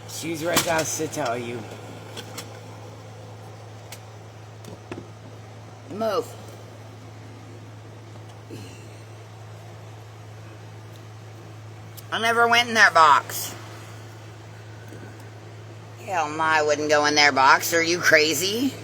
She's right us to tell you. Move. I never went in their box. Hell no, I wouldn't go in their box. Are you crazy?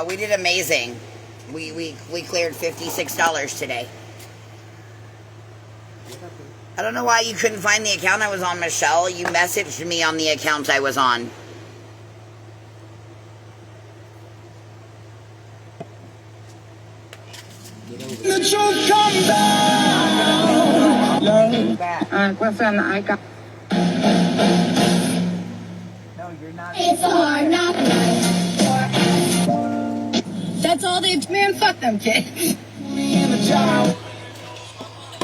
We did amazing. We cleared $56 today. I don't know why you couldn't find the account I was on, Michelle. You messaged me on the account I was on. The truth comes out. I got. No, you're not. It's hard not. That's all they. Man, fuck them kids.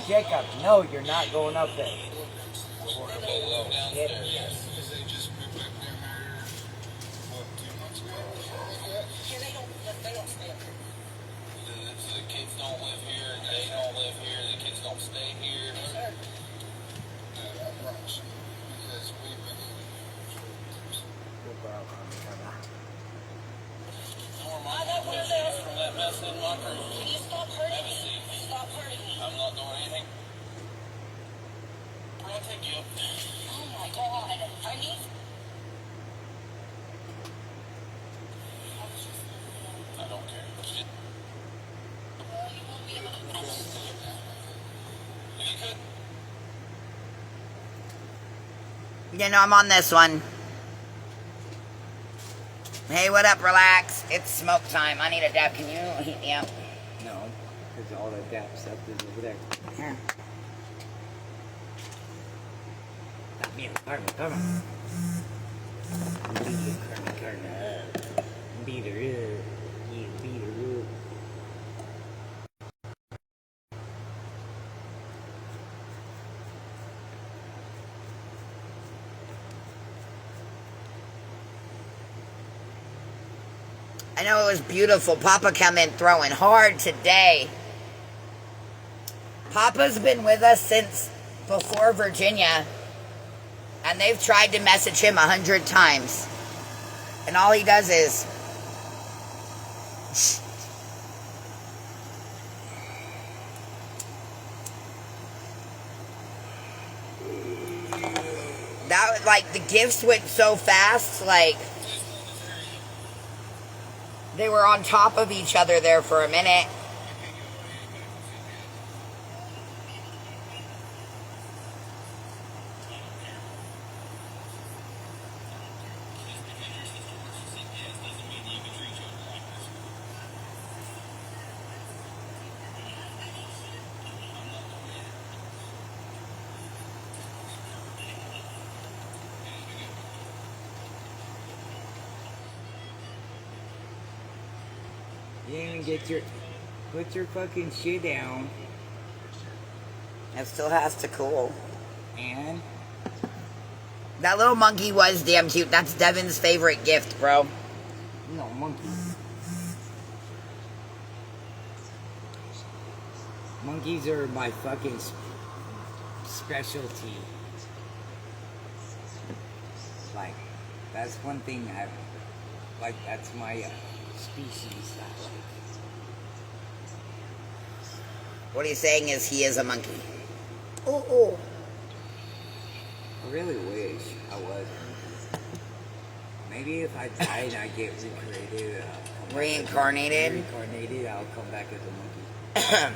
Jacob, no, you're not going up there. You know, I'm on this one. Hey, what up, relax? It's smoke time. I need a dab. Can you heat me up? No, because all that dap stuff is over there. Here. Stop being Carmen. Beat her up. You beat her up. I know it was beautiful. Papa come in throwing hard today. Papa's been with us since before Virginia, and they've tried to message him 100 times. And all he does is... That, like, the gifts went so fast, like... They were on top of each other there for a minute. You didn't even put your fucking shit down. It still has to cool. And? That little monkey was damn cute. That's Devin's favorite gift, bro. No, monkey. Monkeys are my fucking specialty. Like, that's one thing that's my species. What he's saying is he is a monkey. Ooh. I really wish I was. Maybe if I die and I get recreated, Reincarnated? I'll come back as a monkey.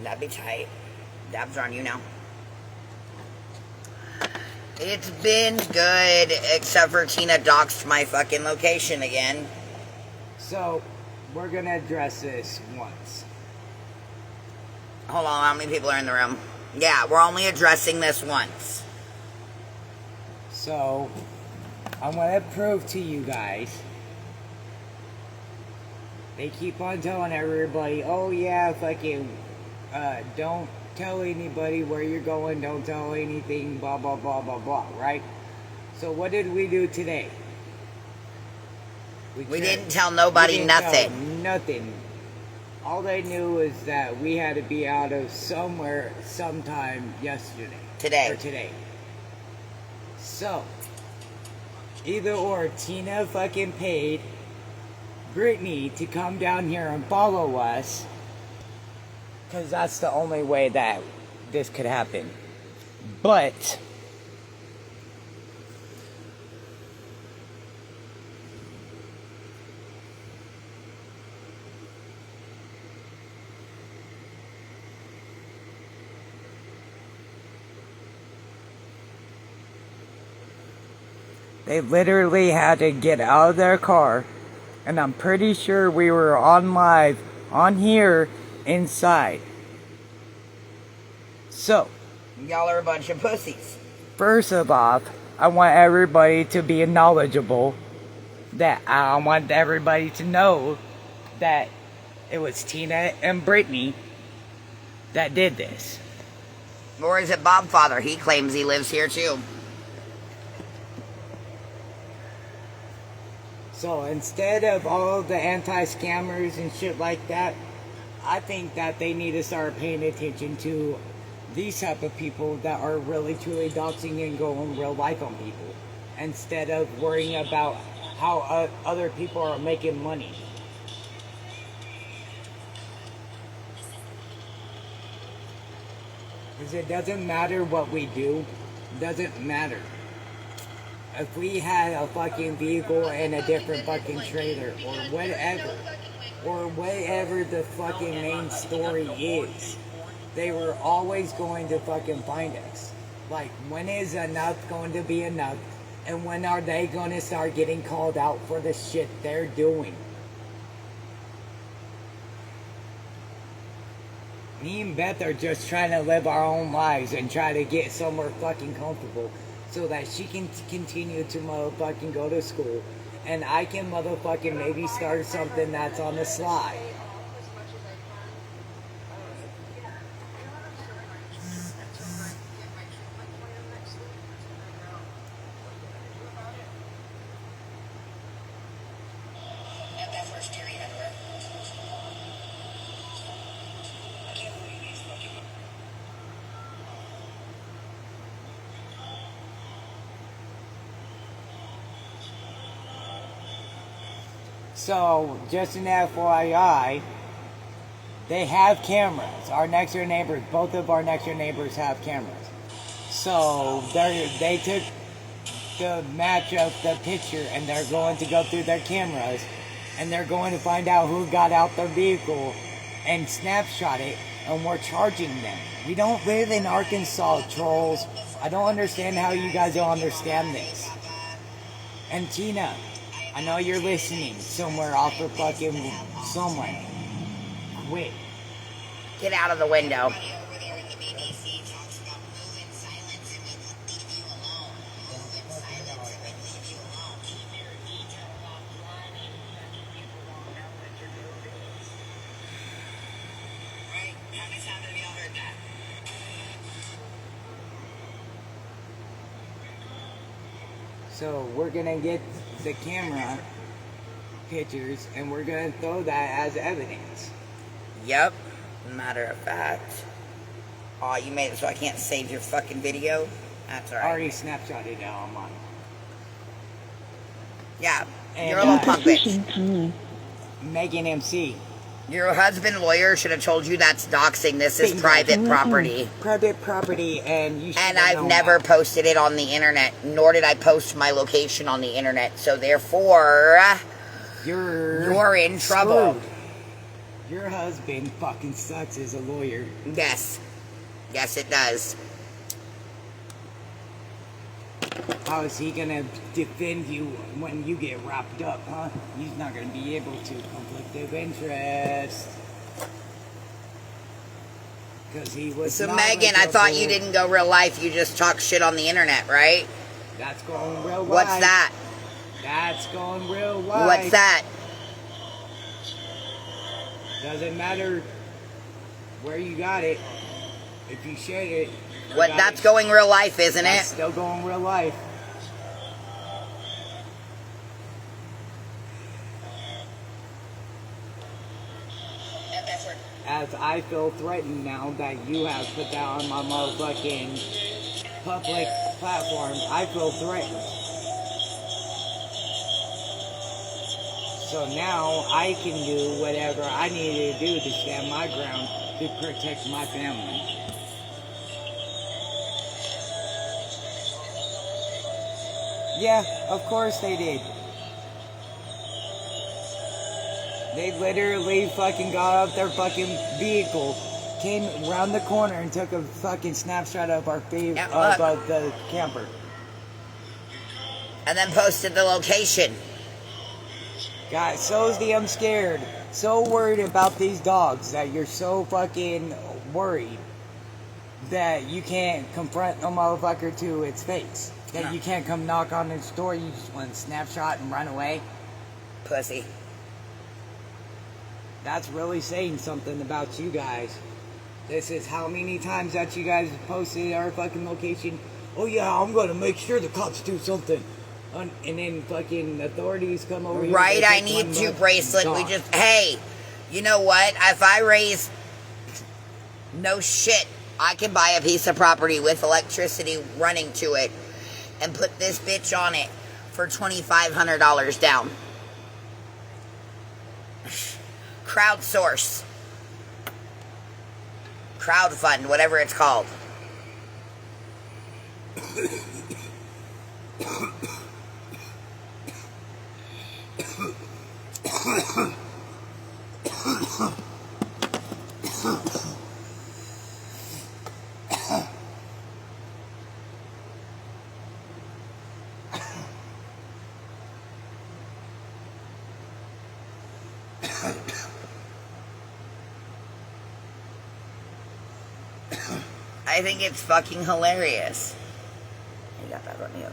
That'd be tight. Dabs are on you now. It's been good, except for Tina doxed my fucking location again. So, we're gonna address this once. Hold on, how many people are in the room? Yeah, we're only addressing this once. So, I want to prove to you guys. They keep on telling everybody, oh yeah, fucking, don't tell anybody where you're going, don't tell anything, blah, blah, blah, blah, blah, right? So what did we do today? We didn't tell nobody nothing. Nothing. All they knew was that we had to be out of somewhere sometime yesterday. Today. Or today. So, either or, Tina fucking paid Brittany to come down here and follow us, because that's the only way that this could happen. But they literally had to get out of their car, and I'm pretty sure we were on live on here inside. So, Y'all are a bunch of pussies. first of all, I want everybody to be knowledgeable. That I want everybody to know that it was Tina and Brittany that did this. Or is it Bob Father? He claims he lives here too. So instead of all the anti-scammers and shit like that, I think that they need to start paying attention to these type of people that are really truly doxing and going real life on people, instead of worrying about how other people are making money. Because it doesn't matter what we do, it doesn't matter. If we had a fucking vehicle and a different fucking trailer or whatever the fucking main story is, they were always going to fucking find us. Like, when is enough going to be enough? And when are they going to start getting called out for the shit they're doing? Me and Beth are just trying to live our own lives and try to get somewhere fucking comfortable, so that she can continue to motherfucking go to school, and I can motherfucking maybe start something that's on the slide. So, just an FYI, they have cameras. Our next door neighbors, both of our next door neighbors have cameras. So, they took the match of the picture, and they're going to go through their cameras, and they're going to find out who got out their vehicle and snapshot it, and we're charging them. We don't live in Arkansas, trolls. I don't understand how you guys don't understand this. And Tina, I know you're listening somewhere off of fucking somewhere. Quit. Get out of the window. So we're gonna get the camera pictures and we're gonna throw that as evidence. Yep. Matter of fact. Oh, you made it so I can't save your fucking video? That's I alright. already snapshotted it on mine. Yeah. And, You're a little punk bitch. Megan MC. Your husband lawyer should have told you that's doxing. This is Bingo. private property. Private property, and you should And I've never posted it on the internet, nor did I post my location on the internet. So therefore, you're in trouble. Screwed. Your husband fucking sucks as a lawyer. Yes. Yes, it does. How is he gonna defend you when you get wrapped up, huh? He's not gonna be able to. Conflict of interest. Because he was So Megan, I thought you didn't go real life. You just talk shit on the internet, right? That's going real life. What's that? That's going real life. What's that? Doesn't matter where you got it. if you shared it, What? That's going real life, isn't that's it? still going real life. As I feel threatened now that you have put that on my motherfucking public platform, I feel threatened. So now I can do whatever I need to do to stand my ground to protect my family. Yeah, of course they did. They literally fucking got out their fucking vehicle, came around the corner and took a fucking snapshot of our of the camper. And then posted the location. Guys, so damn scared, so worried about these dogs that you're so fucking worried that you can't confront a motherfucker to its face. That you can't come knock on its door, you just want to snapshot and run away. Pussy. That's really saying something about you guys. This is how many times that you guys posted our fucking location. Oh yeah, I'm gonna make sure the cops do something. And then fucking authorities come over here. Right, I need to bracelet. dog. We just, hey, you know what? If I raise, no shit, I can buy a piece of property with electricity running to it and put this bitch on it for $2,500 down. Crowdsource. Crowdfund, whatever it's called. I think it's fucking hilarious. You got that on you.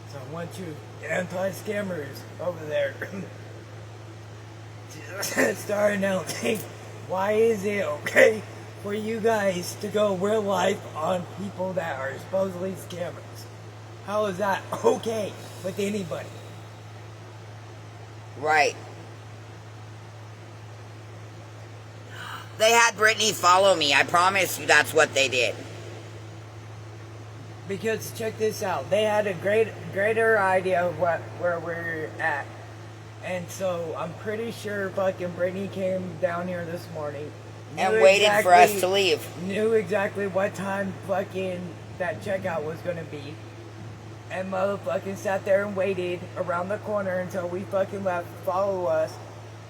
So I want you anti-scammers over there to start announcing why is it okay for you guys to go real life on people that are supposedly scammers? How is that okay with anybody? Right. They had Brittany follow me. I promise you that's what they did. Because check this out, they had a greater idea of where we're at, and so I'm pretty sure fucking Brittany came down here this morning And waited for us to leave. Knew exactly what time fucking that checkout was gonna be, and motherfucking sat there and waited around the corner until we fucking left. Follow us,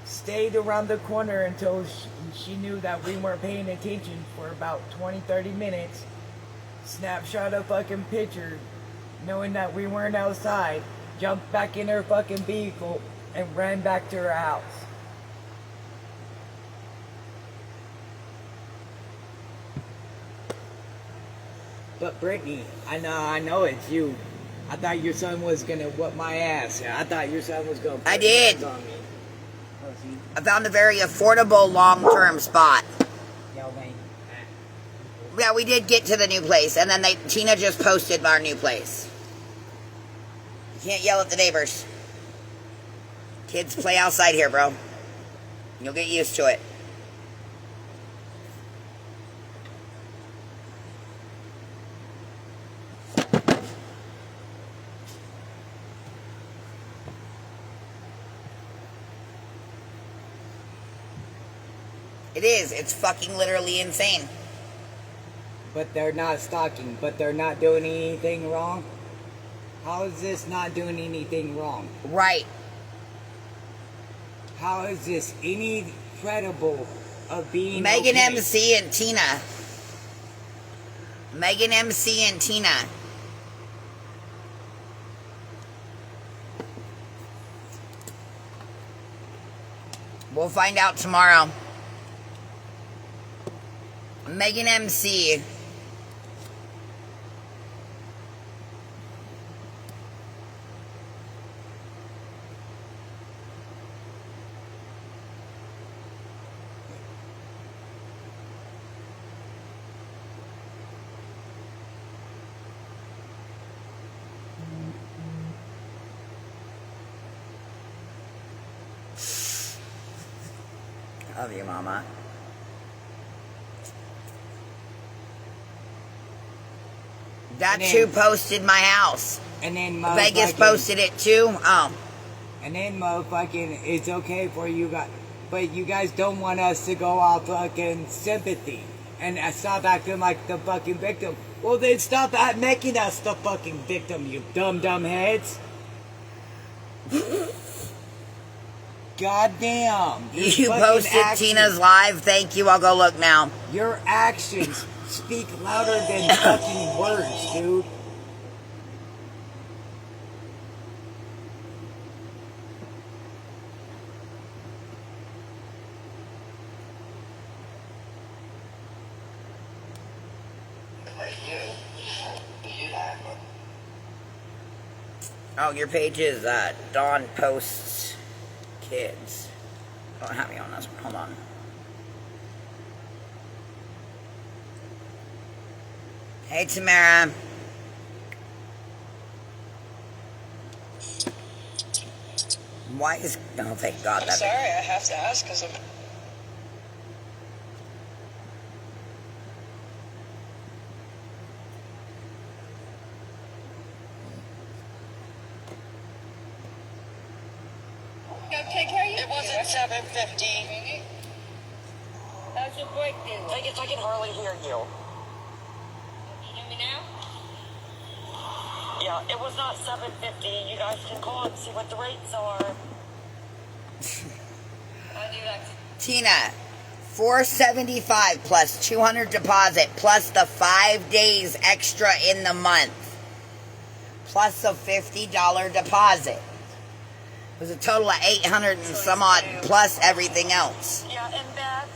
stayed around the corner until she knew that we weren't paying attention for about 20-30 minutes. Snapshot a fucking picture, knowing that we weren't outside, jumped back in her fucking vehicle, and ran back to her house. But Brittany, I know it's you. I thought your son was gonna whoop my ass. I thought your son was gonna put I did. his hands on me. I found a very affordable long-term spot. Yeah, we did get to the new place, and then Tina just posted our new place. You can't yell at the neighbors. Kids play outside here, bro. You'll get used to it. It is. It's fucking literally insane. But they're not stalking, but they're not doing anything wrong? How is this not doing anything wrong? Right. How is this any credible of being Megan okay? MC and Tina. Megan MC and Tina. We'll find out tomorrow. Megan MC. Love you, Mama. That's who posted my house. And then Vegas posted it too. Oh. And then motherfucking, it's okay for you guys, but you guys don't want us to go off fucking sympathy and stop acting like the fucking victim. Well, then stop making us the fucking victim, you dumb heads. Goddamn. You posted Tina's live. Thank you. I'll go look now. Your actions speak louder than fucking words, dude. Oh, your page is Dawn Posts Kids. Don't have me on this one. Hold on. Hey, Tamara. Why is... Oh, thank God. I'm sorry, I have to ask because of... Take care of you. It wasn't 7:50. How's your breakthrough? I can hardly hear you. You hear me now? Yeah, it was not 7:50. You guys can call and see what the rates are. I'll do that. Tina, $475 plus 200 deposit plus the 5 days extra in the month plus a $50 deposit. It was a total of 800 and some odd plus everything else. Yeah, and Beth,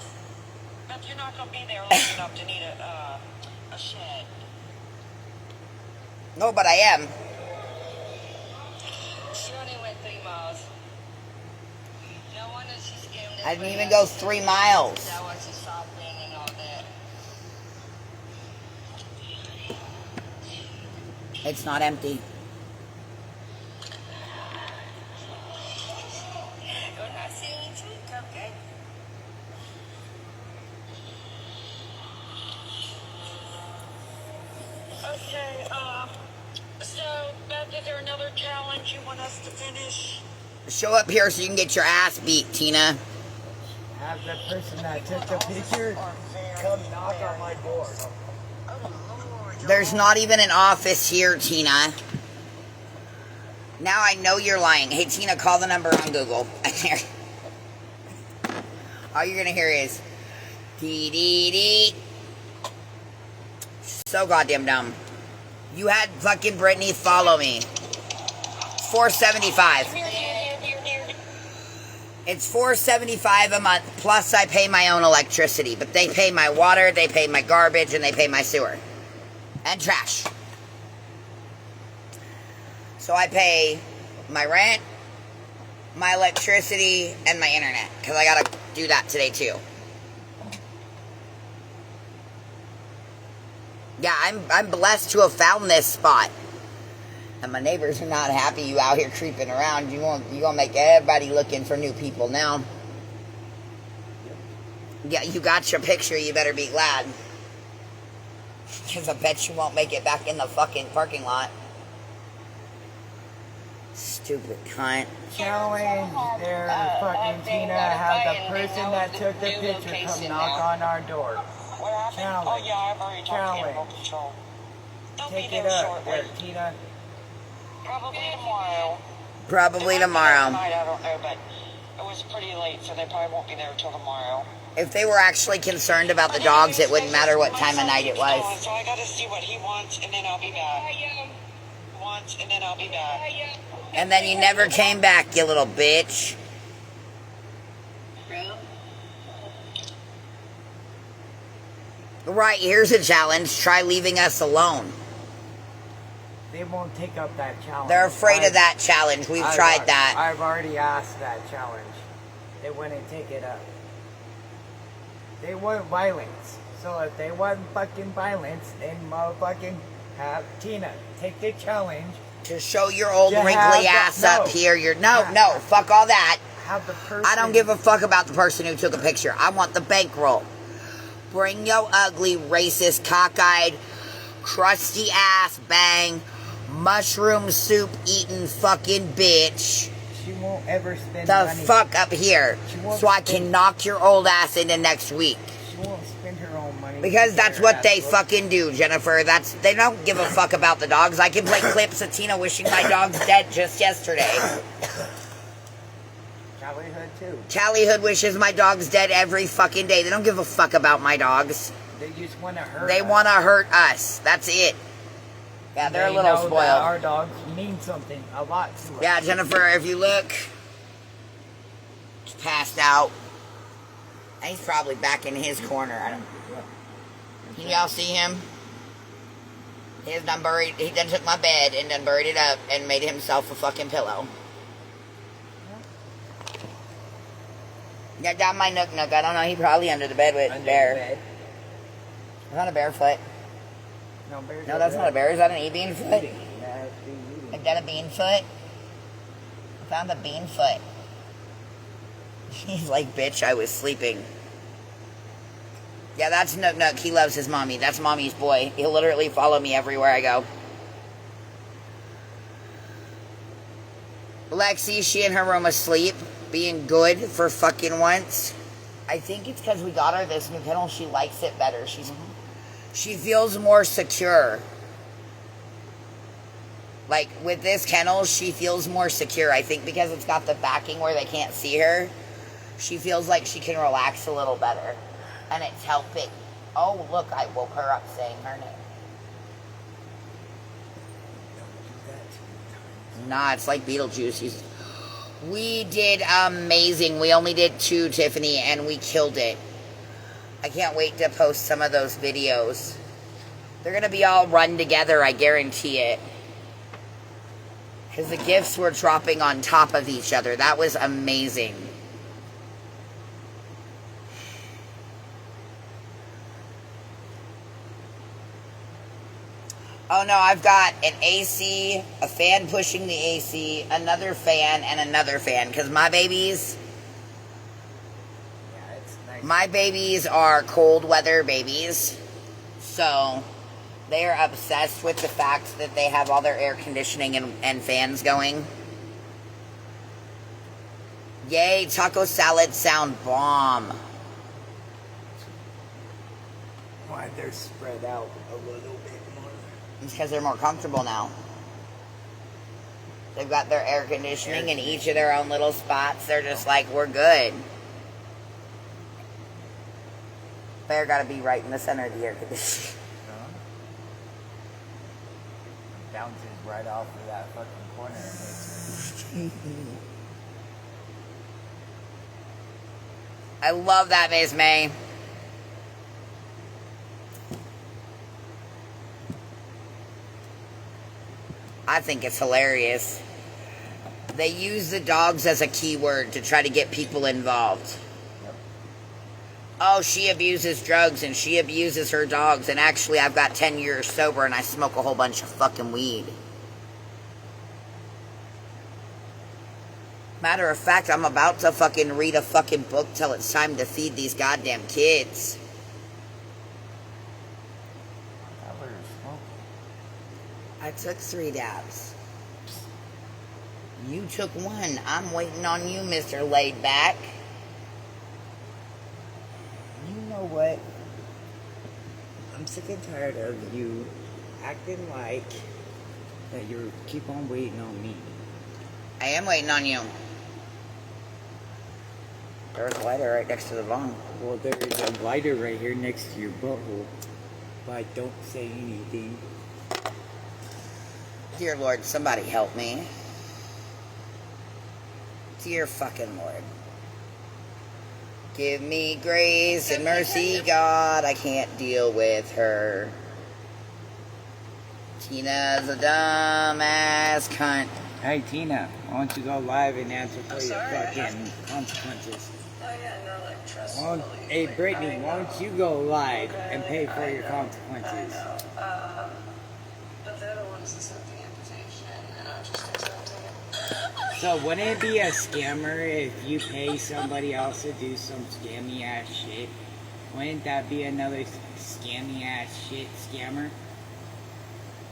you're not going to be there long enough to need a shed. No, but I am. She only went 3 miles. No wonder she scammed. I didn't even go 3 miles. That was she shopping and all that. It's not empty. You're not seeing trick, okay? Okay, so, Beth, is there another challenge you want us to finish? Show up here so you can get your ass beat, Tina. Have the person that took the picture come knock on my door. There's not even an office here, Tina. Now I know you're lying. Hey, Tina, call the number on Google. All you're going to hear is dee dee dee. So goddamn dumb. You had fucking Brittany follow me. $475. It's $475 a month, plus I pay my own electricity. But they pay my water, they pay my garbage, and they pay my sewer. And trash. So I pay my rent, my electricity, and my internet. Because I gotta do that today too. Yeah, I'm blessed to have found this spot. And my neighbors are not happy you out here creeping around. You gonna make everybody looking for new people now. Yeah, you got your picture. You better be glad. Because I bet you won't make it back in the fucking parking lot. Stupid cunt. Challenge there, fucking Tina. Have the person that took the picture come knock on our door. What happened? Challenge. Oh, yeah, I've already talked to Animal Challenge. Control. They'll Take be it there up shortly. there, Tina. Probably tomorrow. Probably They might be there tomorrow. tonight, I don't know, but it was pretty late, so they probably won't be there until tomorrow. If they were actually concerned about the dogs, it wouldn't matter what time of night it was. So I gotta see what he wants, and then I'll be back. And then I'll be back. And then you never came back, you little bitch. Right, here's a challenge. Try leaving us alone. They won't take up that challenge. They're afraid of that challenge. We've tried that. I've already asked that challenge. They wouldn't take it up. They want violence. So if they want fucking violence, then motherfucking have Tina take the challenge. To show your old You wrinkly have ass the- up no. here. No, fuck all that. Have the person. I don't give a fuck about the person who took a picture. I want the bankroll. Bring your ugly, racist, cockeyed, crusty ass bang, mushroom soup eating fucking bitch She won't ever spend the money. fuck up here She won't so I spend- can knock your old ass into next week. She won't spend her own money. Because to that's get her what ass they whooped. fucking do, Jennifer. They don't give a fuck about the dogs. I can play clips of Tina wishing my dog's dead just yesterday. Charlie Hood too. Callie Hood wishes my dog's dead every fucking day. They don't give a fuck about my dogs. They just want to hurt. They us. want to hurt us. That's it. Yeah, they're a They little know that spoiled. our dogs mean something a lot to us. Yeah, Jennifer, if you look, he's passed out. He's probably back in his corner. Can y'all see him? He's done buried. He done took my bed and done buried it up and made himself a fucking pillow. Got down my nook. I don't know. He probably under the bed with Under bear. the bed. It's not a barefoot. No, bears No, are that's red. not a bear. Is that an e-bean foot? Eating. That's the eating. Is that a bean foot? I found a bean foot. He's like, bitch, I was sleeping. Yeah, that's Nook Nook. He loves his mommy. That's mommy's boy. He'll literally follow me everywhere I go. Lexi, she in her room asleep, being good for fucking once. I think it's because we got her this new kennel. She likes it better. She feels more secure. Like, with this kennel, she feels more secure. I think because it's got the backing where they can't see her, she feels like she can relax a little better. And it's helping. Oh, look, I woke her up saying her name. Nah, it's like Beetlejuice. We did amazing. We only did 2, Tiffany, and we killed it. I can't wait to post some of those videos. They're going to be all run together, I guarantee it. Because the gifts were dropping on top of each other. That was amazing. Oh no, I've got an AC, a fan pushing the AC, another fan, and another fan. Because my babies Yeah, it's nice. My babies are cold weather babies, so they are obsessed with the fact that they have all their air conditioning and fans going. Yay, taco salad sound bomb. Why they're spread out a little bit more. It's because they're more comfortable now. They've got their air conditioning in each of their own little spots. They're just like, we're good. Bear got to be right in the center of the air conditioning. Bounces right off of that fucking corner. And I love that, Miss May. I think it's hilarious. They use the dogs as a keyword to try to get people involved. Oh, she abuses drugs and she abuses her dogs, and actually I've got 10 years sober and I smoke a whole bunch of fucking weed. Matter of fact, I'm about to fucking read a fucking book till it's time to feed these goddamn kids. I took 3 dabs. You took 1. I'm waiting on you, Mr. Laid Back. you know what? I'm sick and tired of you acting like that you keep on waiting on me. I am waiting on you. There's a lighter right next to the bong. Well, there is a lighter right here next to your butthole. But don't say anything. Dear Lord, somebody help me. Dear fucking Lord. Give me grace and mercy, God. I can't deal with her. Tina's a dumbass cunt. Hey Tina, why don't you go live and answer for your fucking consequences? Hey Brittany, why don't you go live and pay for your consequences? But they're the ones that sent the invitation, and I just accepted it. So wouldn't it be a scammer if you pay somebody else to do some scammy ass shit? Wouldn't that be another scammy ass shit scammer?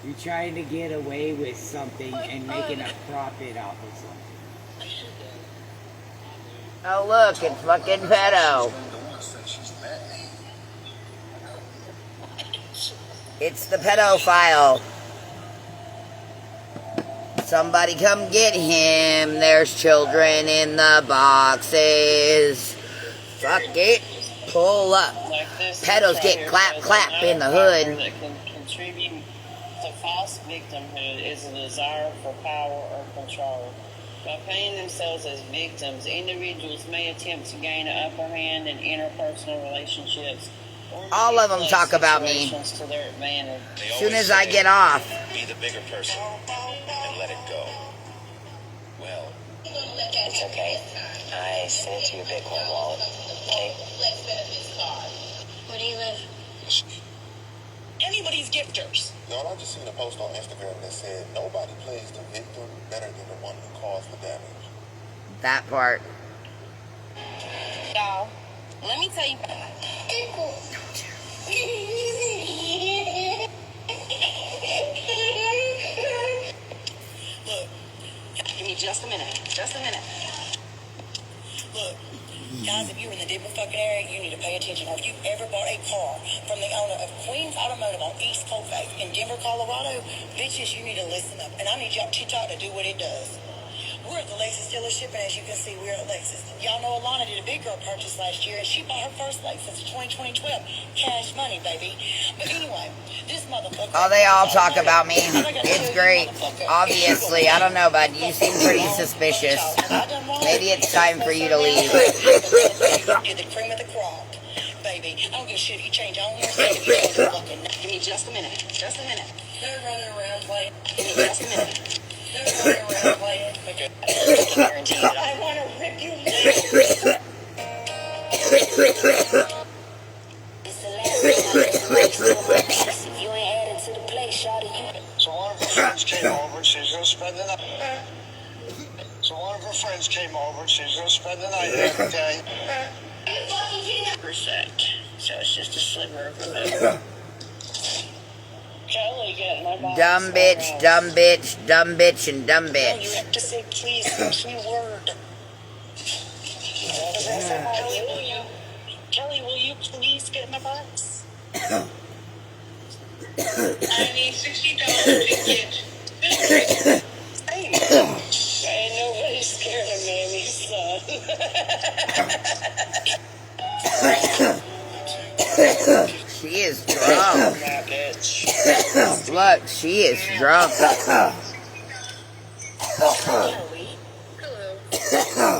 You're trying to get away with something and making a profit off of something. Oh look, it's fucking pedo. It's the pedophile. Somebody come get him. There's children in the boxes. Fuck it. Pull up. Pedos get clap in the hood. That can contribute to false victimhood is a desire for power or control. By paying themselves as victims, individuals may attempt to gain an upper hand in interpersonal relationships. All of them talk about me. To their advantage. As soon as I get off. Be the bigger person and let it go. Well, it's okay. I sent it to your Bitcoin wallet. Okay? Where do you live? Anybody's gifters. No, I just seen a post on Instagram that said nobody plays the victim better than the one who caused the damage. That part. Y'all, let me tell you. Look, give me just a minute. Just a minute. Look, guys, if you're in the Denver fucking area, you need to pay attention. Or if you ever bought a car from the owner of Queens Automotive on East Colfax in Denver, Colorado, bitches, you need to listen up. And I need y'all TikTok to do what it does. We're at the Lexus dealership, and as you can see, we're at Lexus. Y'all know Alana did a big girl purchase last year, and she bought her first Lexus in 2012. Cash money, baby. But anyway, this motherfucker... Oh, they all talk about me. It's great. Obviously, I don't know, but you seem pretty suspicious. Maybe it's time for you to leave. You're the cream of the crop, baby. I don't give a shit if you change all your stuff. Give me just a minute. Just a minute. They're running around playing. Give me just a minute. They're running around playing. I guarantee you. I want to rip you down. It's the last thing I you ain't added to the play, shawty. So one of her friends came over and she's going to spend the night. So one of her friends came over and she's going to spend the night there, okay? Percent. So it's just a sliver of a Kelly getting my box. Dumb bitch, dumb bitch, dumb bitch, and dumb You bitch. have to say please the key word. Kelly, will you please get in my box? I need $60 to get this. Ain't nobody scared of Mammy's son. She is drunk. That bitch. Look, she is drunk. Kelly. Hello. How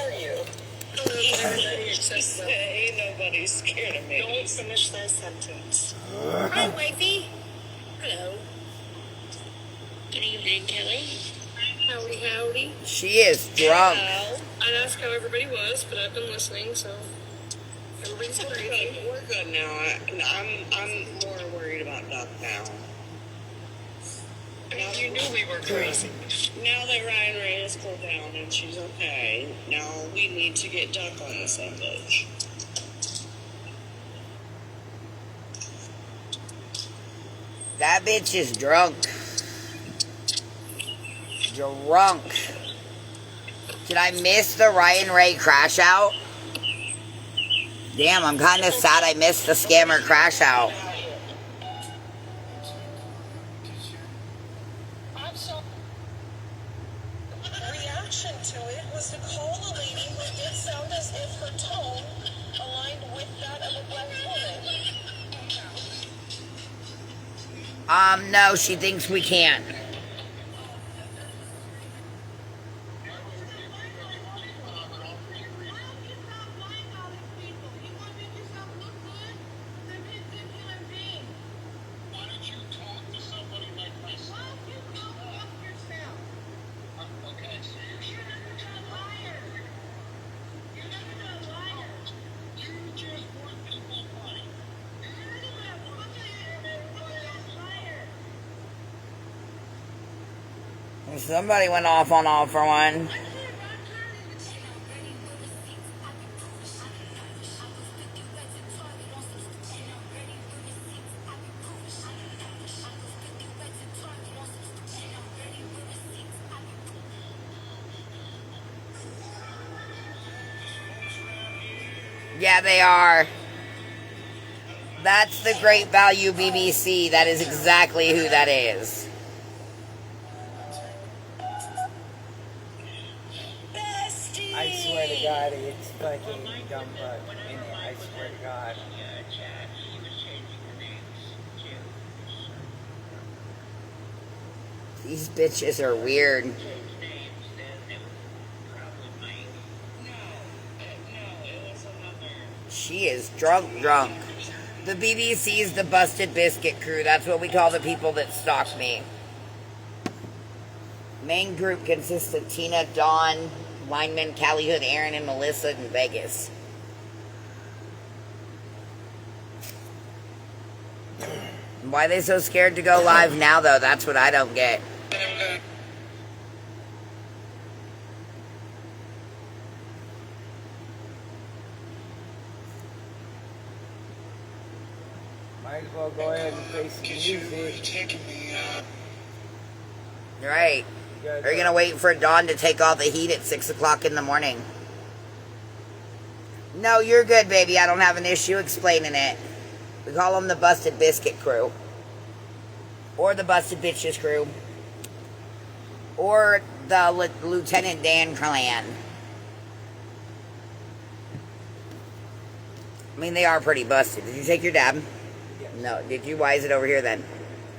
are you? Ain't nobody scared of me. Don't finish that sentence. Hi, wifey. Hello. Good evening, Kelly. Howdy, howdy. She is drunk. I'd ask how everybody was, but I've been listening, so everybody's crazy. We're good now. I'm more worried about Duck now. I mean, you knew we were crazy. Now that Ryan Ray has cooled down and she's okay, now we need to get Duck on the same page. That bitch is drunk. Drunk. Did I miss the Ryan Ray crash out? Damn, I'm kind of sad I missed the scammer crash out. I'm sorry. Reaction to it was to call a lady who did sound as if her tone aligned with that of a black woman. No, she thinks we can. Somebody went off on All for One. Yeah, they are. That's the Great Value BBC. That is exactly who that is. I swear to God, it's fucking dumb fuck in it. I swear to God. These bitches are weird. She is drunk. The BBC is the Busted Biscuit crew. That's what we call the people that stalk me. Main group consists of Tina, Dawn, lineman Callie Hood, Aaron, and Melissa in Vegas. Why are they so scared to go live now, though? That's what I don't get. Might as well go ahead and play some music. Right. Are you going to wait for Dawn to take all the heat at 6 o'clock in the morning? No, you're good, baby. I don't have an issue explaining it. We call them the Busted Biscuit crew. Or the Busted Bitches crew. Or the Lieutenant Dan clan. I mean, they are pretty busted. Did you take your dab? Yes. No. Did you? Why is it over here then?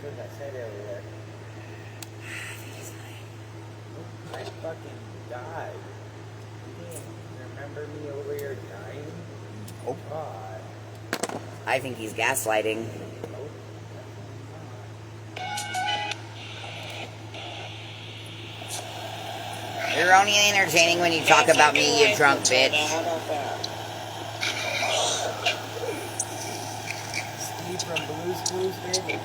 Because I said earlier. I fucking died. You can't remember me over here dying? Oh. God. I think he's gaslighting. You're only entertaining when you talk about me, you drunk bitch. How about that? Steve from Blue's Clues, baby.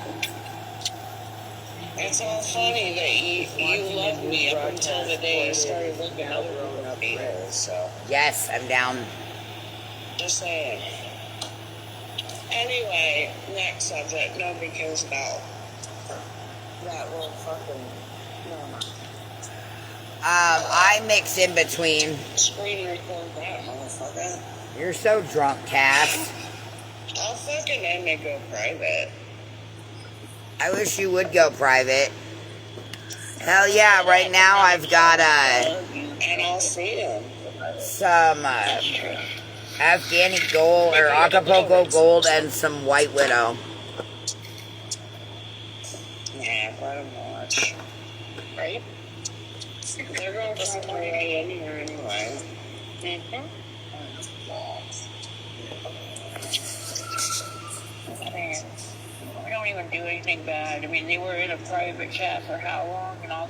It's all funny that you loved me up until the day you started looking over people, so. Yes, I'm down. Just saying. Anyway, next subject. Nobody cares about that little fucking. No, I mix in between. screen record that motherfucker. You're so drunk, Cass. I'll fucking end it go private. I wish you would go private. Hell yeah, right now I've got And I'll see him. some Afghani gold or Acapulco gold and some White Widow. Yeah, let him watch. Right? They're going to some 3 a.m. here anyway. Mm-hmm. I mean, we don't even do anything bad. I mean, they were in a private chat for how long, and all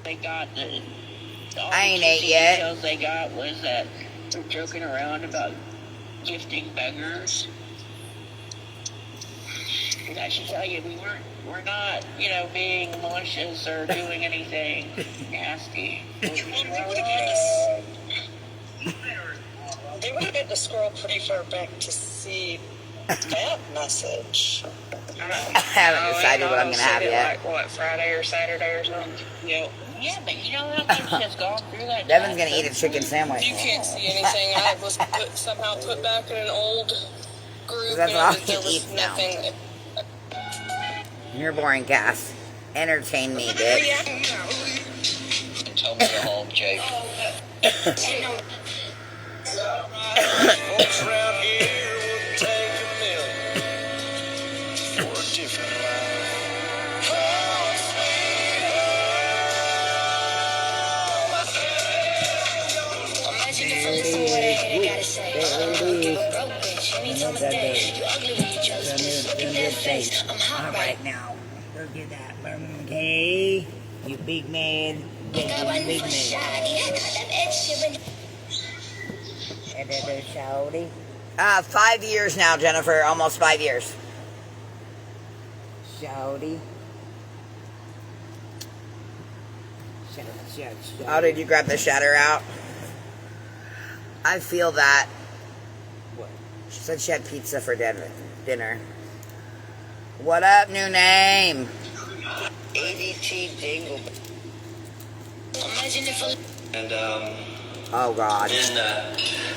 they got, all I ain't the ate yet. details they got was that they're joking around about gifting beggars. And I should tell you, we're not, being malicious or doing anything nasty. They would have had to scroll pretty far back to see that message. I haven't decided what I'm going to have yet. Like, Friday or Saturday or something? Yep. Yeah, but you know how much has gone through that? Devin's going to eat a chicken sandwich. You can't see anything. I was somehow put back in an old group. That's all he there was eats now. nothing. You're boring, Cass. Entertain me, bitch. Tell me you're home, Jake. Folks around here would take $1 million for a different life. Oh, Imagine if I listen to what I gotta say. I'm broke, a broke bitch. Anytime of day, you ugly when you jealous. Look at that face. I'm hot right now. Go get that, okay? You big man. now. You big man. Shawty. 5 years now, Jennifer. Almost 5 years. Shouty. Oh, did you grab the shatter out? I feel that. What? She said she had pizza for dinner. What up, new name? ADT Dingle. And Oh, God. then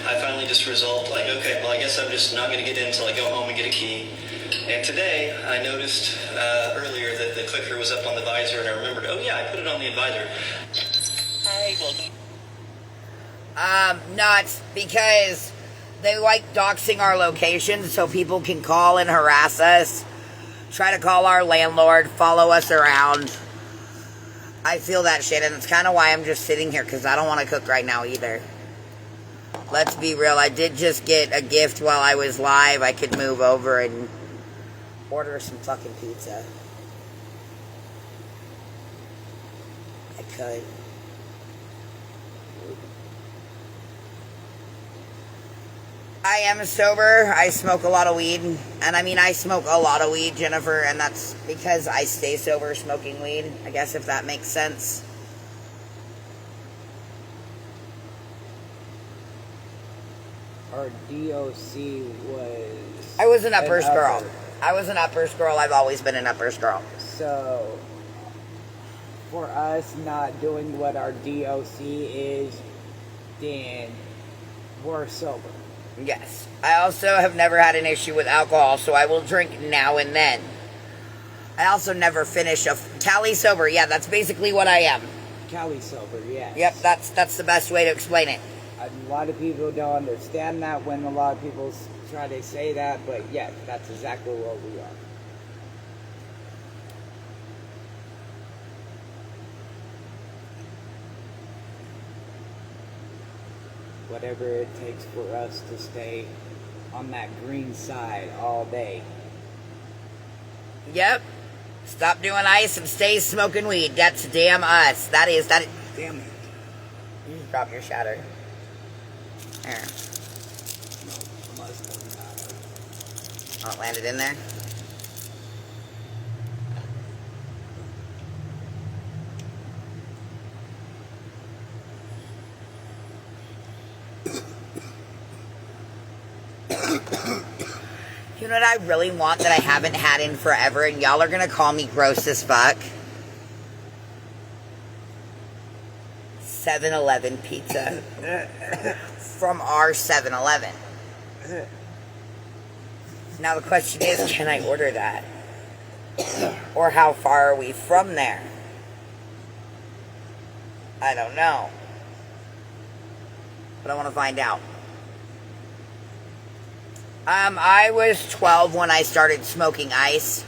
I finally just resolved, like, okay, well, I guess I'm just not going to get in until I go home and get a key. And today I noticed earlier that the clicker was up on the visor, and I remembered, oh yeah, I put it on the advisor. Hey, well, Nuts, because they like doxing our locations so people can call and harass us, try to call our landlord, follow us around. I feel that shit, and it's kind of why I'm just sitting here, because I don't want to cook right now either. Let's be real, I did just get a gift while I was live. I could move over and order some fucking pizza. I could. I am sober. I smoke a lot of weed. And I mean, I smoke a lot of weed, Jennifer, and that's because I stay sober smoking weed. I guess if that makes sense. Our DOC was. I was an uppers girl. I was an uppers girl. I've always been an uppers girl. So, for us not doing what our DOC is, then we're sober. Yes. I also have never had an issue with alcohol, so I will drink now and then. I also never finish a Cali sober. Yeah, that's basically what I am. Cali sober, yes. Yep, that's the best way to explain it. A lot of people don't understand that when a lot of people try to say that, but yes, that's exactly what we are. Whatever it takes for us to stay on that green side all day. Yep. Stop doing ice and stay smoking weed. That's damn us. That is. Damn it. You just dropped your shatter. There. Oh, it landed in there? You know what I really want that I haven't had in forever, and y'all are gonna call me gross as fuck? 7-Eleven pizza. From our 7-Eleven. Now the question is, can I order that? Or how far are we from there? I don't know. But I want to find out. I was 12 when I started smoking ice.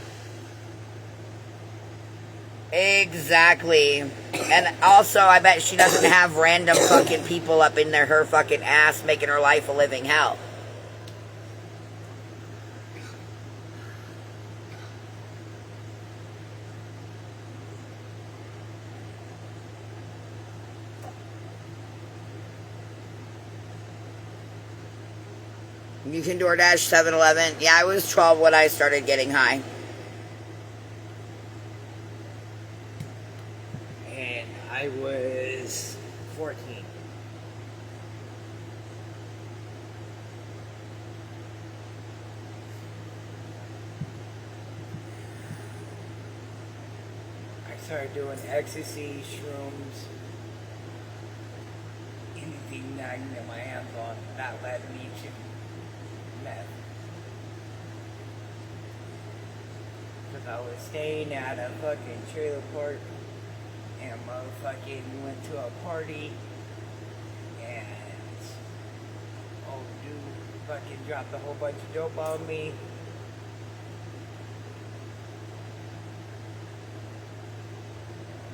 Exactly. And also, I bet she doesn't have random fucking people up in there, her fucking ass, making her life a living hell. You can DoorDash 7-Eleven. Yeah, I was 12 when I started getting high. And I was 14. I started doing ecstasy, shrooms, anything that I can get my hands on. That led me to meth. Because I was staying at a fucking trailer park and motherfucking went to a party and old dude fucking dropped a whole bunch of dope on me.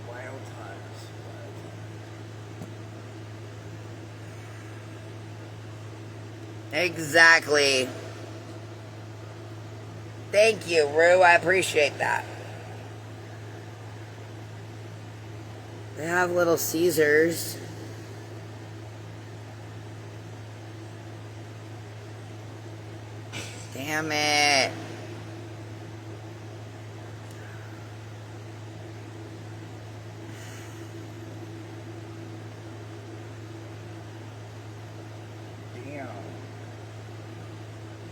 Wild times. Exactly. Thank you, Rue. I appreciate that. They have Little Caesars. Damn it.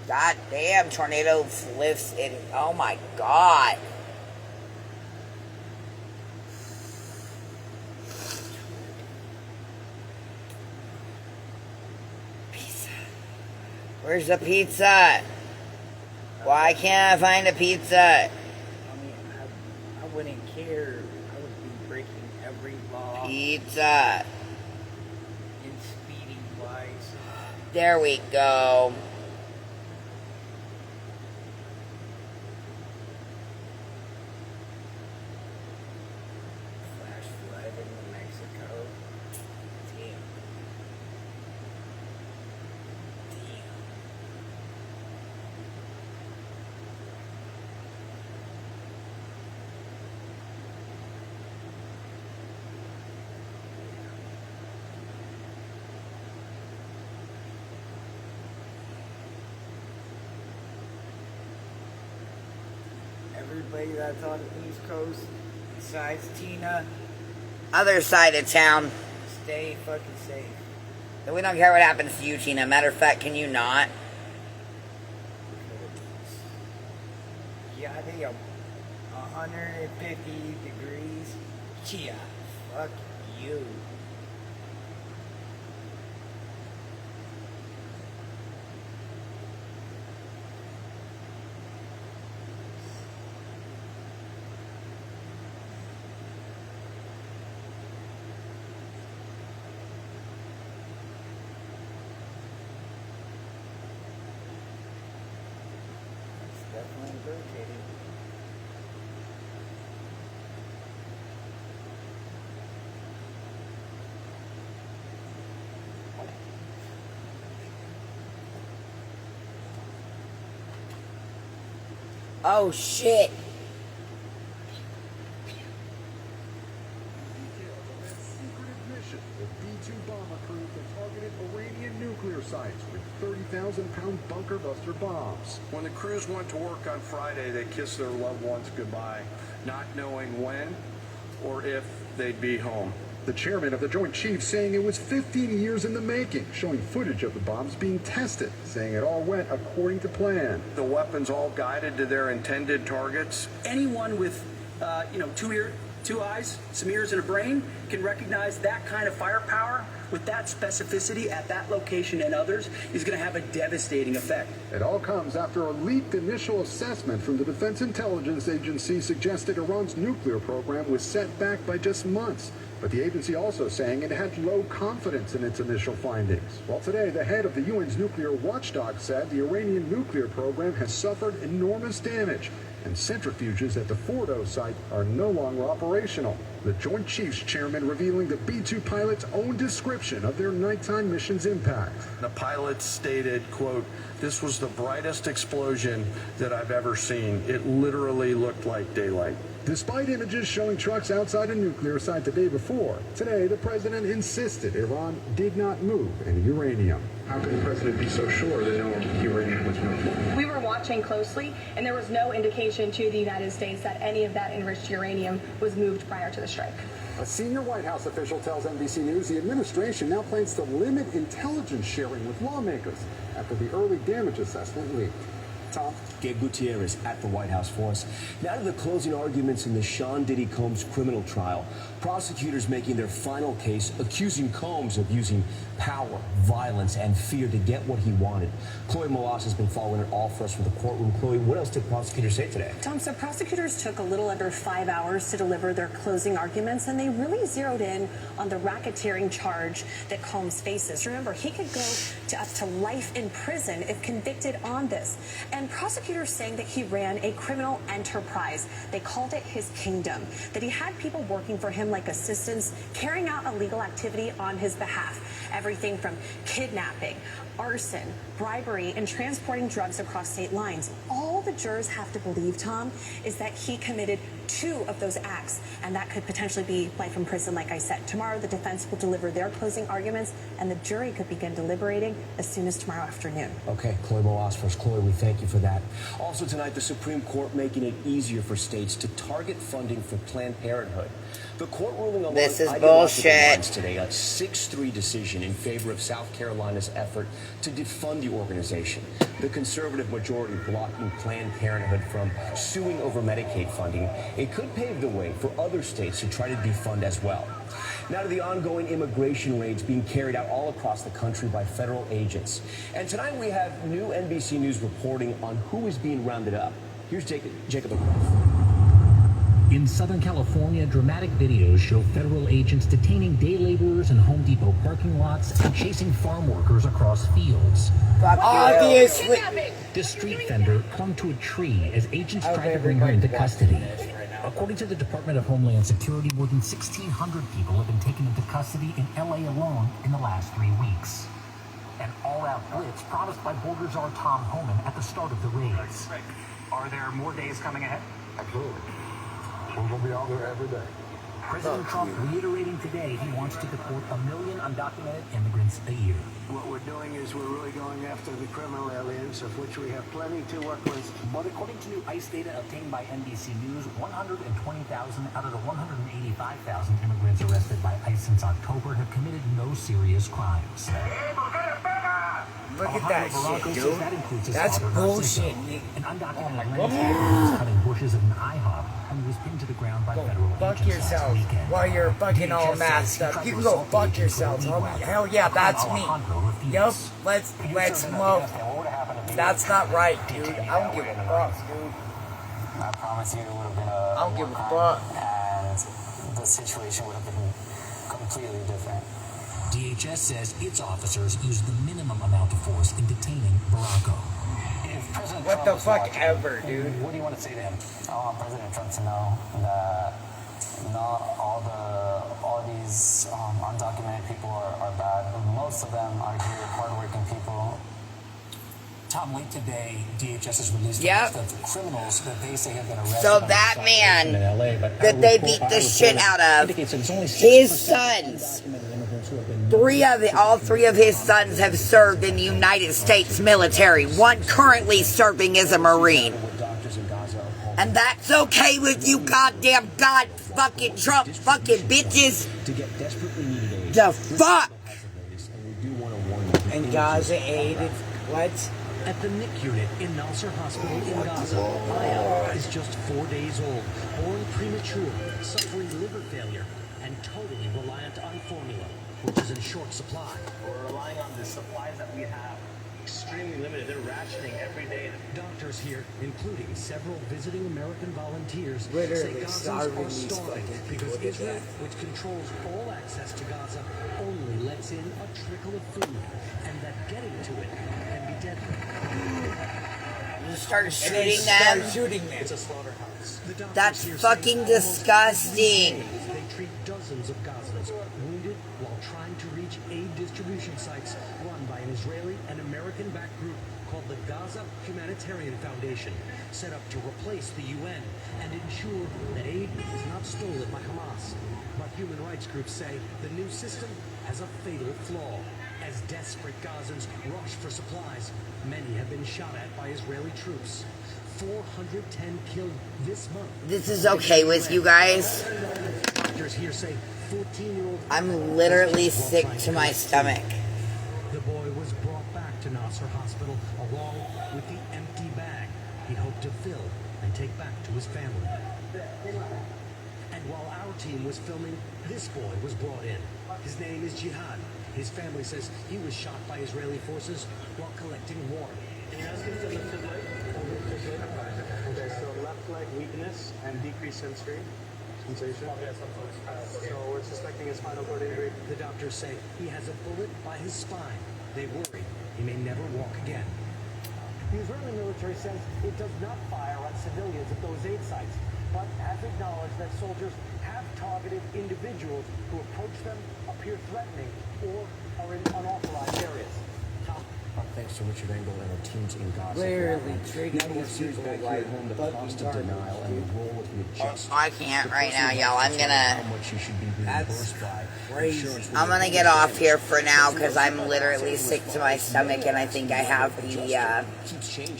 God damn, tornado lifts in. Oh my god. Pizza. Where's the pizza? Why can't I find a pizza? I mean, I wouldn't care. I would be breaking every law Pizza. in speeding wise. There we go. Flash flood in New Mexico. Damn. Everybody that's on the East Coast, besides Tina, Other side of town. stay fucking safe. We don't care what happens to you, Tina. Matter of fact, can you not? Yeah, they are 150 degrees. Chia, fuck you. It's definitely irritating. Oh shit. Mission, the B-2 bomb approved and targeted Iranian nuclear sites with 30,000-pound bunker buster bombs. When the crews went to work on Friday, they kissed their loved ones goodbye, not knowing when or if they'd be home. The chairman of the Joint Chiefs saying it was 15 years in the making, showing footage of the bombs being tested, saying it all went according to plan. The weapons all guided to their intended targets. Anyone with, two eyes, some ears, and a brain can recognize that kind of firepower with that specificity at that location and others is going to have a devastating effect. It all comes after a leaked initial assessment from the Defense Intelligence Agency suggested Iran's nuclear program was set back by just months. But the agency also saying it had low confidence in its initial findings. Well, today, the head of the UN's nuclear watchdog said the Iranian nuclear program has suffered enormous damage, and centrifuges at the Fordo site are no longer operational. The Joint Chiefs chairman revealing the B-2 pilot's own description of their nighttime mission's impact. The pilots stated, quote, "This was the brightest explosion that I've ever seen. It literally looked like daylight." Despite images showing trucks outside a nuclear site the day before, today the president insisted Iran did not move any uranium. How can the president be so sure that no uranium was moved? We were watching closely, and there was no indication to the United States that any of that enriched uranium was moved prior to the strike. A senior White House official tells NBC News the administration now plans to limit intelligence sharing with lawmakers after the early damage assessment leaked. Tom? Gabe Gutierrez at the White House for us. Now to the closing arguments in the Sean Diddy Combs criminal trial. Prosecutors making their final case, accusing Combs of using power, violence, and fear to get what he wanted. Chloe Molas has been following it all for us from the courtroom. Chloe, what else did prosecutors say today? Tom, so prosecutors took a little under 5 hours to deliver their closing arguments, and they really zeroed in on the racketeering charge that Combs faces. Remember, he could go to up to life in prison if convicted on this. And prosecutors saying that he ran a criminal enterprise. They called it his kingdom, that he had people working for him like assistants, carrying out illegal activity on his behalf. Everything from kidnapping, arson, bribery, and transporting drugs across state lines. All the jurors have to believe, Tom, is that he committed 2 of those acts, and that could potentially be life in prison, like I said. Tomorrow, the defense will deliver their closing arguments, and the jury could begin deliberating as soon as tomorrow afternoon. Okay, Chloe Molas first. Chloe, we thank you for that. Also tonight, the Supreme Court making it easier for states to target funding for Planned Parenthood. The court ruling along This is ideological bullshit. lines today, a 6-3 decision in favor of South Carolina's effort to defund the organization. the conservative majority blocking Planned Parenthood from suing over Medicaid funding, it could pave the way for other states to try to defund as well. Now to the ongoing immigration raids being carried out all across the country by federal agents. And tonight we have new NBC News reporting on who is being rounded up. Here's Jacob McGrath. In Southern California, dramatic videos show federal agents detaining day laborers in Home Depot parking lots and chasing farm workers across fields. Obviously. This street vendor clung to a tree as agents tried to bring her into custody. According to the Department of Homeland Security, more than 1,600 people have been taken into custody in LA alone in the last 3 weeks. An all-out blitz promised by Border Czar Tom Homan at the start of the raids. Are there more days coming ahead? Absolutely. We're going to be out there every day. President Trump reiterating today he wants to deport 1 million undocumented immigrants a year. What we're doing is we're really going after the criminal aliens, of which we have plenty to work with. But according to new ICE data obtained by NBC News, 120,000 out of the 185,000 immigrants arrested by ICE since October have committed no serious crimes. Look at that shit, dude. That's bullshit. An undocumented Atlanta was cutting bushes at an IHOP and was pinned to the ground by federal agents. Fuck yourself while you're fucking all masked up. You can go fuck yourselves, homie. Hell yeah, that's me. Yup, let's smoke. That's not right, dude. I don't give a fuck, dude. I promise you it would have been a I don't give a fuck. And the situation would have been completely different. DHS says its officers used the minimum amount of force in detaining Barranco. What the fuck ever, dude? What do you want to say to him? I want President Trump to know that not all these undocumented people are bad. Most of them are here, hardworking people. Tom, late today, DHS has released a list of criminals that they say have been arrested. So that man that they beat the shit out of, his sons, all three of his sons have served in the United States military. One currently serving as a Marine. And that's okay with you goddamn fucking Trump fucking bitches? The fuck? And Gaza aided what? At the NIC unit in Nasser Hospital in Gaza, Maya is just 4 days old, born premature, suffering liver failure, and totally reliant on formula, which is in short supply. We're relying on the supplies that we have. Extremely limited. They're rationing every day. Doctors here, including several visiting American volunteers, say Literally Gazans starving are these starving fucking because people to Israel, death. which controls all access to Gaza, only lets in a trickle of food, and that getting to it can be deadly. You start shooting Start them? shooting them. It's a slaughterhouse. The doctors That's here say fucking almost disgusting. every day They treat dozens of Gazans wounded while trying to reach aid distribution sites run by an Israeli and American-backed group called the Gaza Humanitarian Foundation, set up to replace the UN and ensure that aid is not stolen by Hamas. But human rights groups say the new system has a fatal flaw. As desperate Gazans rush for supplies, many have been shot at by Israeli troops. 410 killed this month. This is okay with you guys? Doctors here say 14-year-old. I'm literally sick to my stomach. The boy was brought back to Nasser Hospital along with the empty bag he hoped to fill and take back to his family. And while our team was filming, this boy was brought in. His name is Jihad. His family says he was shot by Israeli forces while collecting water. Okay, so left leg weakness and decreased sensory sensation. So we're suspecting a spinal cord injury. The doctors say he has a bullet by his spine. They worry he may never walk again. The Israeli military says it does not fire on civilians at those aid sites, but has acknowledged that soldiers have targeted individuals who approach them, appear threatening, or are in unauthorized areas. Thanks to Richard Engel and our teams in Gaza. Literally treating Now, more these series people back like here at home, the fucking cost of garbage, denial and the role of the I can't right now, y'all. I'm gonna crazy. I'm gonna get off here for now because I'm literally sick to my stomach, and I think I have the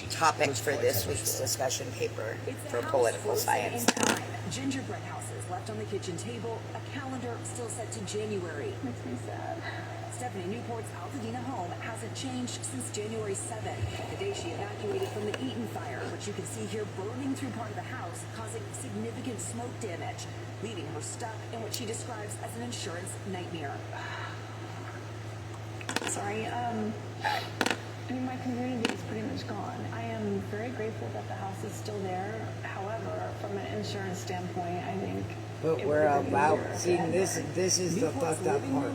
topic for this week's discussion paper for political science. Gingerbread houses left on the kitchen table, a calendar still set to January. Makes me sad. Stephanie Newport's Altadena home hasn't changed since January 7th, the day she evacuated from the Eaton fire, which you can see here burning through part of the house, causing significant smoke damage, leaving her stuck in what she describes as an insurance nightmare. Sorry, I mean, my community is pretty much gone. I am very grateful that the house is still there. However, from an insurance standpoint, I think. But we're allowed. See, this is the fucked up part.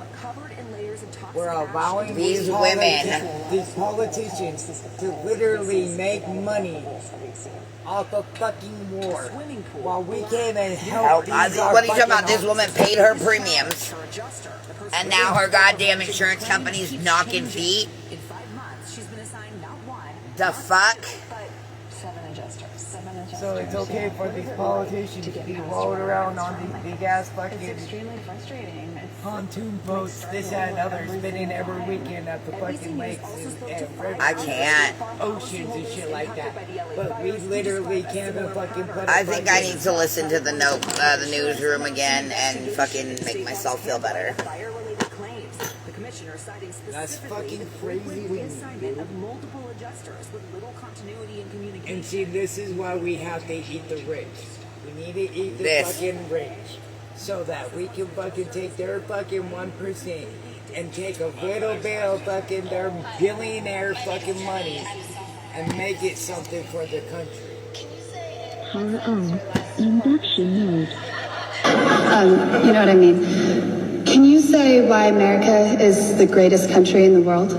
We're allowing these women, these politicians, to literally make money off of fucking war, while we came and helped. What are you talking about? This woman paid her premiums, and now her goddamn insurance company's knocking feet. The fuck? So it's okay for these politicians to be rolled around on these big ass fucking pontoon boats, this and other, spinning every weekend at the fucking lakes and rivers. I can't. Oceans and shit like that. But we literally can't fucking put. I think I need to listen to the newsroom again and fucking make myself feel better. That's fucking crazy. And see, this is why we have to eat the rich. We need to eat the fucking rich, so that we can fucking take their fucking 1% and take a little bit of fucking their billionaire fucking money and make it something for the country. Power on. Induction mode. You know what I mean. Can you say why America is the greatest country in the world?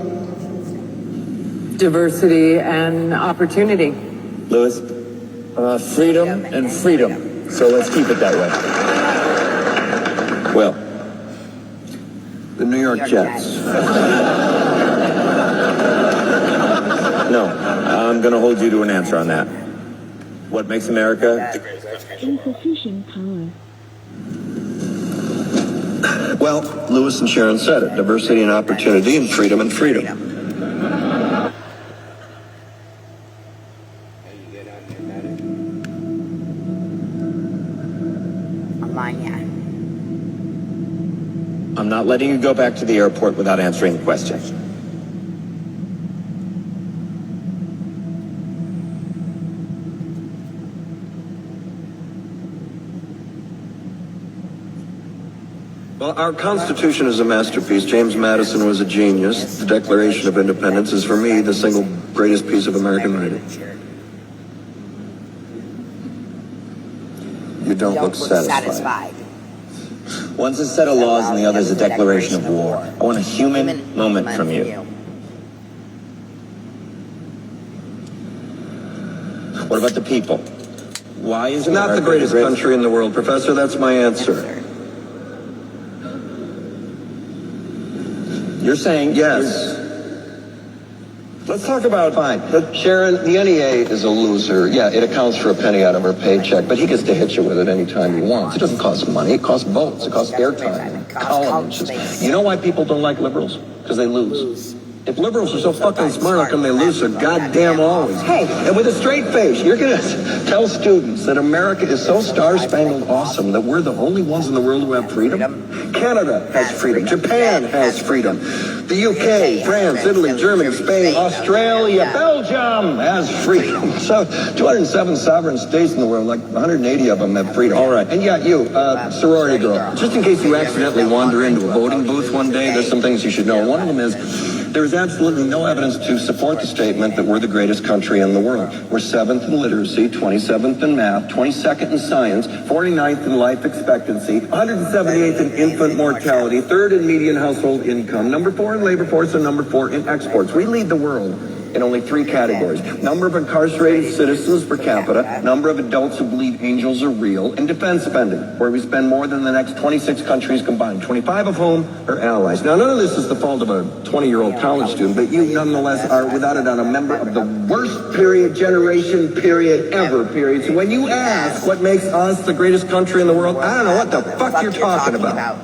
Diversity and opportunity. Lewis, freedom and freedom. So let's keep it that way. Well, the New York Jets. No, I'm going to hold you to an answer on that. What makes America? Insufficient power. Well, Lewis and Sharon said it. Diversity and opportunity and freedom and freedom. I'm not letting you go back to the airport without answering the question. Well, our Constitution is a masterpiece. James Madison was a genius. The Declaration of Independence is, for me, the single greatest piece of American writing. You don't look satisfied. One's a set of laws and the other's a declaration of war. I want a human moment from you. What about the people? Why is it not the greatest country in the world, Professor? That's my answer. You're saying yes. Let's talk about Sharon, the NEA is a loser. Yeah, it accounts for a penny out of her paycheck, but he gets to hit you with it anytime he wants. It doesn't cost money. It costs votes. It costs airtime, column inches. You know why people don't like liberals? Because they lose. If liberals are so fucking smart, how come they lose so goddamn always? Hey, and with a straight face, you're going to tell students that America is so star-spangled awesome that we're the only ones in the world who have freedom? Canada has freedom. Japan has freedom. The UK, France, Italy, Germany, Spain, Australia, Belgium has freedom. So 207 sovereign states in the world, like 180 of them have freedom. All right. And yeah, you, sorority girl, just in case you accidentally wander into a voting booth one day, there's some things you should know. One of them is there is absolutely no evidence to support the statement that we're the greatest country in the world. We're 7th in literacy, 27th in math, 22nd in science, 49th in life expectancy, 178th in infant mortality, 3rd in median household income, number 4 in labor force, and number 4 in exports. We lead the world in only 3 categories. Number of incarcerated citizens per capita, number of adults who believe angels are real, and defense spending, where we spend more than the next 26 countries combined, 25 of whom are allies. Now, none of this is the fault of a 20-year-old college student, but you nonetheless are, without a doubt, a member of the worst period, generation, period, ever, period. So when you ask what makes us the greatest country in the world, I don't know what the fuck you're talking about.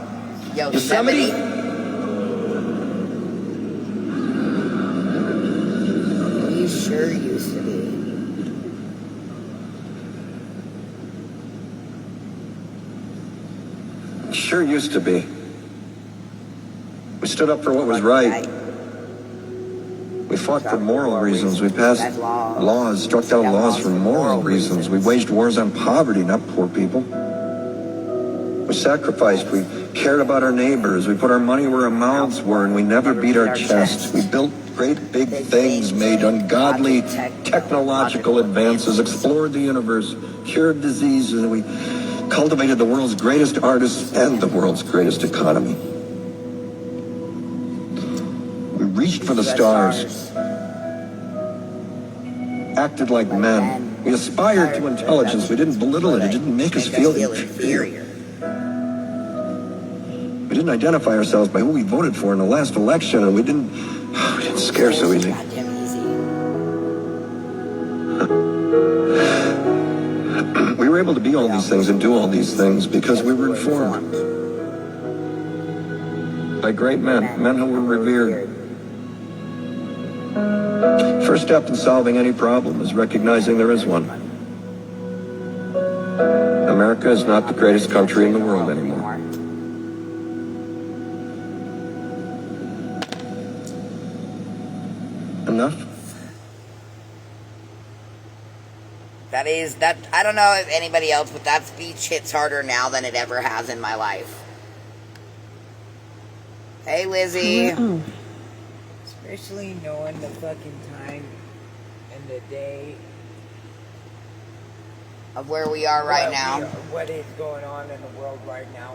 Yosemite? You sure used to be. Sure used to be. We stood up for what was right. We fought for moral reasons. We passed laws, struck down laws for moral reasons. We waged wars on poverty, not poor people. We sacrificed. We cared about our neighbors. We put our money where our mouths were, and we never beat our chests. We built great big things, made ungodly technological advances, explored the universe, cured diseases, and we cultivated the world's greatest artists and the world's greatest economy. We reached for the stars, acted like men. We aspired to intelligence. We didn't belittle it. It didn't make us feel inferior. We didn't identify ourselves by who we voted for in the last election, and we didn't scare so easy. We were able to be all these things and do all these things because we were informed by great men who were revered. First step in solving any problem is recognizing there is one. America is not the greatest country in the world anymore. Enough? That I don't know if anybody else, but that speech hits harder now than it ever has in my life. Hey, Lizzie. Especially knowing the fucking time and the day of where we are right now. What is going on in the world right now.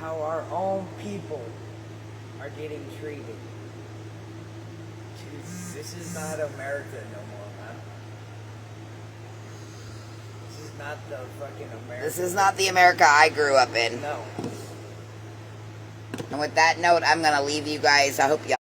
How our own people are getting treated. This is not America no more, man. This is not the fucking America. This is not the America I grew up in. No. And with that note, I'm going to leave you guys. I hope y'all